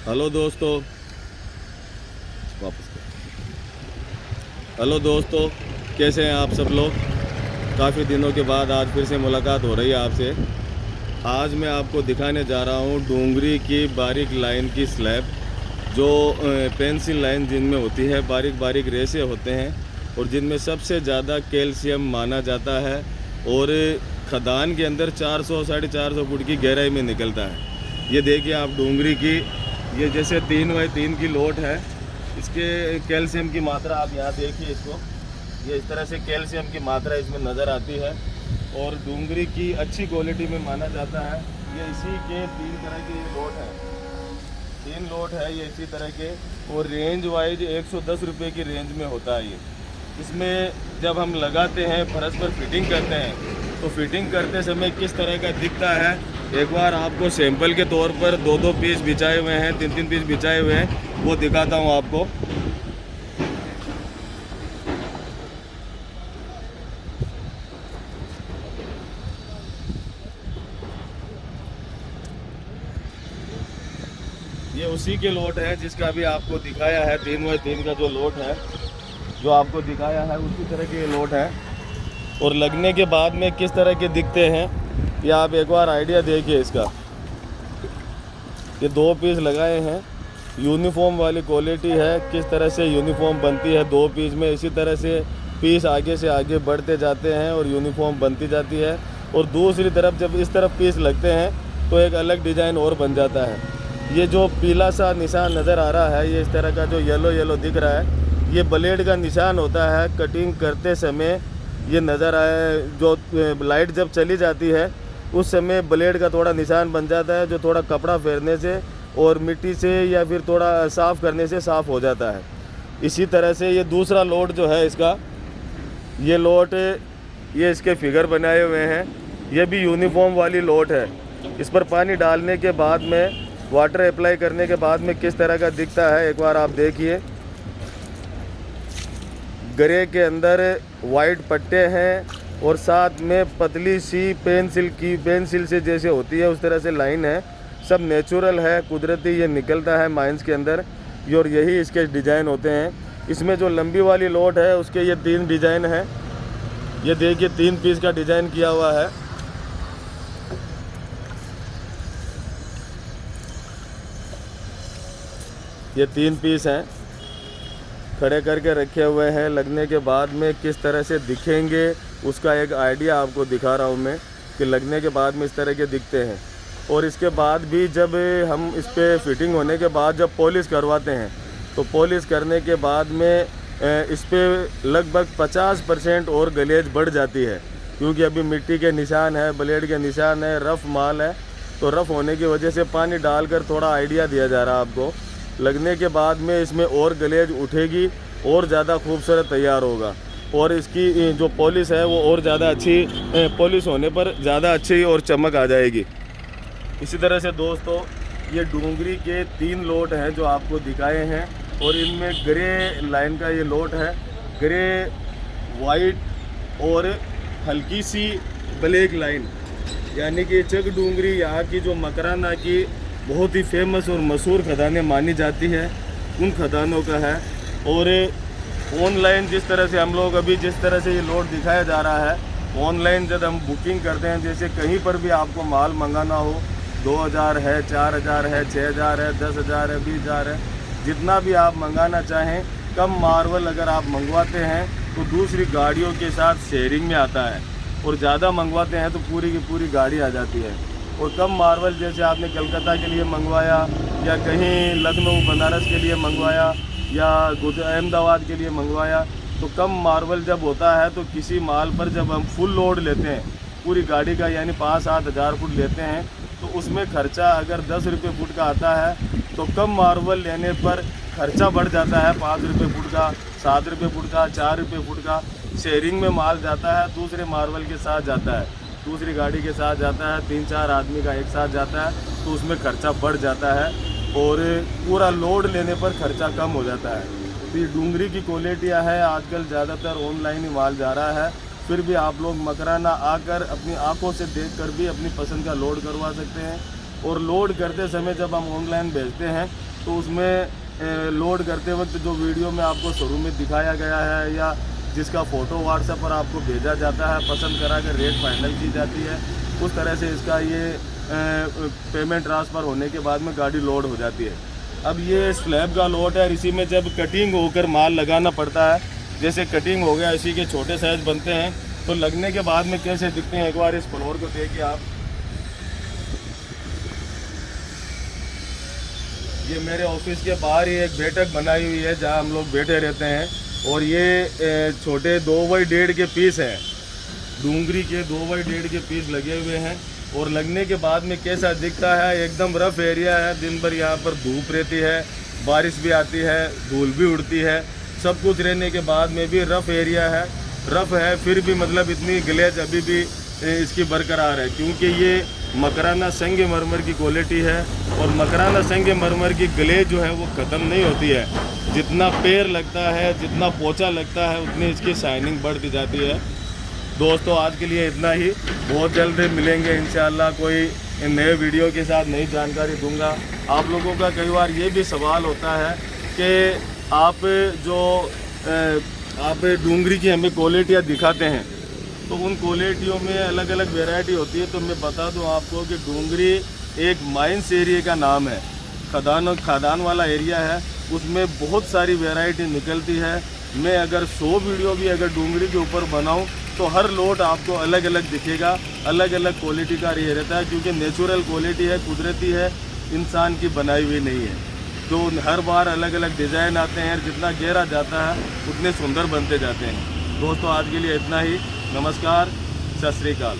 Hello दोस्तों, वापस hello दोस्तों, कैसे हैं आप सब लोग। काफ़ी दिनों के बाद आज फिर से मुलाकात हो रही है आपसे। आज मैं आपको दिखाने जा रहा हूँ डूंगरी की बारीक लाइन की स्लैब, जो पेंसिल लाइन जिनमें होती है, बारीक बारीक रेसे होते हैं और जिनमें सबसे ज़्यादा कैल्शियम माना जाता है और खदान के अंदर 400 साढ़े 400 फुट की गहराई में निकलता है। ये देखिए आप डूंगरी की, ये जैसे 3x3 की लोट है, इसके कैल्शियम की मात्रा आप यहाँ देखिए इसको, ये इस तरह से कैल्शियम की मात्रा इसमें नज़र आती है और डूंगरी की अच्छी क्वालिटी में माना जाता है। ये इसी के 3 तरह के लोट हैं, 3 लोट है ये इसी तरह के, और रेंज वाइज 110 रुपये की रेंज में होता है ये। इसमें जब हम लगाते हैं, फर्श पर फिटिंग करते हैं, तो फिटिंग करते समय किस तरह का दिखता है, एक बार आपको सैंपल के तौर पर 2-2 पीस बिछाए हुए हैं, 3-3 पीस बिछाए हुए हैं, वो दिखाता हूँ आपको। ये उसी के लोट है जिसका अभी आपको दिखाया है, 3x3 का जो लोट है, जो आपको दिखाया है उसी तरह के ये लोट है। और लगने के बाद में किस तरह के दिखते हैं, ये आप एक बार आइडिया देखिए इसका। ये 2 पीस लगाए हैं, यूनिफॉर्म वाली क्वालिटी है, किस तरह से यूनिफॉर्म बनती है 2 पीस में, इसी तरह से पीस आगे से आगे बढ़ते जाते हैं और यूनिफॉर्म बनती जाती है। और दूसरी तरफ जब इस तरफ पीस लगते हैं तो एक अलग डिज़ाइन और बन जाता है। ये जो पीला सा निशान नज़र आ रहा है, ये इस तरह का जो येलो येलो दिख रहा है, ये ब्लेड का निशान होता है। कटिंग करते समय ये नज़र आए, जो लाइट जब चली जाती है उस समय ब्लेड का थोड़ा निशान बन जाता है, जो थोड़ा कपड़ा फेरने से और मिट्टी से या फिर थोड़ा साफ़ करने से साफ़ हो जाता है। इसी तरह से ये दूसरा लोट जो है इसका, ये लोट, ये इसके फिगर बनाए हुए हैं, ये भी यूनिफॉर्म वाली लोट है। इस पर पानी डालने के बाद में, वाटर अप्लाई करने के बाद में किस तरह का दिखता है एक बार आप देखिए। ग्रे के अंदर वाइट पट्टे हैं और साथ में पतली सी पेंसिल से जैसे होती है उस तरह से लाइन है। सब नेचुरल है, कुदरती ये निकलता है माइंस के अंदर, और यही इसके डिज़ाइन होते हैं। इसमें जो लंबी वाली लोट है उसके ये 3 डिज़ाइन है। ये देखिए 3 पीस का डिज़ाइन किया हुआ है। ये 3 पीस हैं, खड़े करके रखे हुए हैं। लगने के बाद में किस तरह से दिखेंगे उसका एक आइडिया आपको दिखा रहा हूँ मैं, कि लगने के बाद में इस तरह के दिखते हैं। और इसके बाद भी जब हम इस पर फिटिंग होने के बाद जब पॉलिश करवाते हैं, तो पॉलिश करने के बाद में इस पर लगभग 50% और गलेज बढ़ जाती है, क्योंकि अभी मिट्टी के निशान है, ब्लेड के निशान है, रफ़ माल है। तो रफ़ होने की वजह से पानी डालकर थोड़ा आइडिया दिया जा रहा है आपको। लगने के बाद में इसमें और गलेज उठेगी और ज़्यादा खूबसूरत तैयार होगा, और इसकी जो पॉलिश है वो और ज़्यादा अच्छी, पॉलिश होने पर ज़्यादा अच्छी और चमक आ जाएगी। इसी तरह से दोस्तों, ये डूंगरी के 3 लोट हैं जो आपको दिखाए हैं, और इनमें ग्रे लाइन का ये लोट है, ग्रे, वाइट और हल्की सी ब्लैक लाइन, यानी कि चक डूंगरी यहाँ की जो मकराना की बहुत ही फेमस और मशहूर खदानें मानी जाती है, उन खदानों का है। और ऑनलाइन जिस तरह से हम लोग अभी जिस तरह से ये लोड दिखाया जा रहा है, ऑनलाइन जब हम बुकिंग करते हैं, जैसे कहीं पर भी आपको माल मंगाना हो, 2000 है, 4000 है, 6000 है, 10,000 है, 20,000 है, जितना भी आप मंगाना चाहें, कम मार्बल अगर आप मंगवाते हैं तो दूसरी गाड़ियों के साथ शेयरिंग में आता है, और ज़्यादा मंगवाते हैं तो पूरी की पूरी गाड़ी आ जाती है। और कम मार्बल जैसे आपने कलकत्ता के लिए मंगवाया, या कहीं लखनऊ बनारस के लिए मंगवाया, या अहमदाबाद के लिए मंगवाया, तो कम मार्बल जब होता है तो किसी माल पर जब हम फुल लोड लेते हैं पूरी गाड़ी का, यानी 5-7 हज़ार फुट लेते हैं, तो उसमें खर्चा अगर 10 रुपये फुट का आता है, तो कम मार्बल लेने पर खर्चा बढ़ जाता है 5 रुपये फुट का, 7 रुपये फुट का, 4 रुपये फुट का। शेयरिंग में माल जाता है, दूसरे मार्बल के साथ जाता है, दूसरी गाड़ी के साथ जाता है, 3-4 आदमी का एक साथ जाता है, तो उसमें खर्चा बढ़ जाता है और पूरा लोड लेने पर खर्चा कम हो जाता है। तो ये डूंगरी की क्वालिटियाँ है, आजकल ज़्यादातर ऑनलाइन ही माल जा रहा है। फिर भी आप लोग मकराना आकर अपनी आंखों से देखकर भी अपनी पसंद का लोड करवा सकते हैं। और लोड करते समय जब हम ऑनलाइन भेजते हैं तो उसमें लोड करते वक्त जो वीडियो में आपको शुरू में दिखाया गया है या जिसका फ़ोटो व्हाट्सएप पर आपको भेजा जाता है, पसंद करा कर रेट फाइनल की जाती है, उस तरह से इसका ये पेमेंट ट्रांसफ़र होने के बाद में गाड़ी लोड हो जाती है। अब ये स्लैब का लोड है और इसी में जब कटिंग होकर माल लगाना पड़ता है, जैसे कटिंग हो गया इसी के छोटे साइज़ बनते हैं, तो लगने के बाद में कैसे दिखते हैं एक बार इस फ्लोर को देखिए आप। ये मेरे ऑफिस के बाहर ही एक बैठक बनाई हुई है जहाँ हम लोग बैठे रहते हैं, और ये छोटे 2x1.5 के पीस हैं, डूंगरी के 2x1.5 के पीस लगे हुए हैं। और लगने के बाद में कैसा दिखता है, एकदम रफ़ एरिया है, दिन भर यहाँ पर धूप रहती है, बारिश भी आती है, धूल भी उड़ती है, सब कुछ रहने के बाद में भी रफ़ एरिया है, रफ़ है, फिर भी मतलब इतनी ग्लेज अभी भी इसकी बरकरार है, क्योंकि ये मकराना संगमरमर की क्वालिटी है। और मकराना संगमरमर की ग्लेज जो है वो ख़त्म नहीं होती है, जितना पैर लगता है, जितना पोंछा लगता है, उतनी इसकी शाइनिंग बढ़ती जाती है। दोस्तों आज के लिए इतना ही, बहुत जल्द मिलेंगे इंशाअल्लाह कोई नए वीडियो के साथ नई जानकारी दूंगा। आप लोगों का कई बार ये भी सवाल होता है कि आप डूंगरी की हमें क्वालिटियाँ दिखाते हैं, तो उन क्वालिटियों में अलग अलग वैरायटी होती है। तो मैं बता दूं आपको कि डूंगरी एक माइंस एरिया का नाम है, खदान वाला एरिया है, उसमें बहुत सारी वैरायटी निकलती है। मैं अगर 100 वीडियो भी अगर डूंगरी के ऊपर बनाऊं तो हर लोट आपको अलग अलग दिखेगा, अलग अलग क्वालिटी का ये रहता है, क्योंकि नेचुरल क्वालिटी है, कुदरती है, इंसान की बनाई हुई नहीं है। तो हर बार अलग अलग डिज़ाइन आते हैं, जितना गहरा जाता है उतने सुंदर बनते जाते हैं। दोस्तों आज के लिए इतना ही, नमस्कार, सत श्री अकाल।